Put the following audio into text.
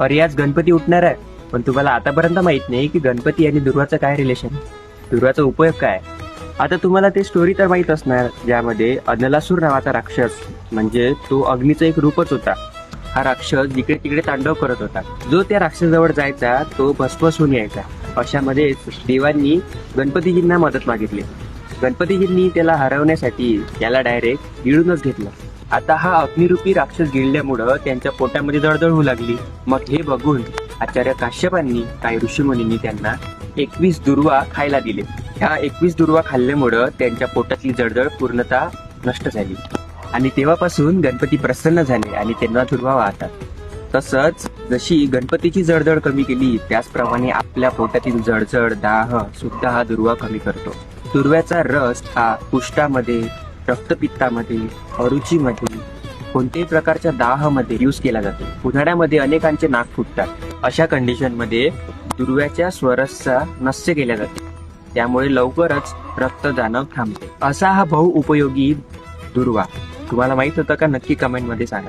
अरे आज गणपती उठणार आहे, पण तुम्हाला आतापर्यंत माहित नाही की गणपती आणि दुर्वाचं काय रिलेशन, दुर्वाचा उपयोग काय. आता तुम्हाला ते स्टोरी तर माहित असणार, ज्यामध्ये अनलासूर नावाचा राक्षस, म्हणजे तो अग्नीचं एक रूपच होता. हा राक्षस जिकडे तिकडे तांडव करत होता. जो त्या राक्षसाजवळ जायचा तो भस्मच होऊन यायचा. अशामध्येच देवांनी गणपतीजींना मदत मागितली. गणपतीजींनी त्याला हरवण्यासाठी त्याला डायरेक्ट गिळूनच घेतलं. आता हा अग्निरूपी राक्षस गिळल्यामुळं त्यांच्या पोटामध्ये जळजळ होऊ लागली. मग हे बघून आचार्य काश्यपांनी, काही ऋषीमुनींनी त्यांना 21 दुर्वा खायला दिले. ह्या 21 दुर्वा खाल्ल्यामुळं त्यांच्या पोटातली जळजळ पूर्णतः नष्ट झाली आणि तेव्हापासून गणपती प्रसन्न झाले आणि त्यांना दुर्वा वाहतात. तसंच जशी गणपतीची जळजळ कमी केली, त्याचप्रमाणे आपल्या पोटातील जळजळ, दाह सुद्धा हा दुर्वा कमी करतो. दुर्व्याचा रस हा कुष्ठामध्ये, रक्तपित्तामध्ये, अरुचीमध्ये, कोणत्याही प्रकारच्या दाहामध्ये यूज केला जातो. उन्हाळ्यामध्ये अनेकांचे नाक फुटतात. अशा कंडिशनमध्ये दुर्व्याच्या स्वरसचा नस्य केल्या जाते, त्यामुळे लवकरच रक्त जाणं थांबते. असा हा बहुउपयोगी दुर्वा. तुम्हाला माहित होतं का? नक्की कमेंटमध्ये सांगा.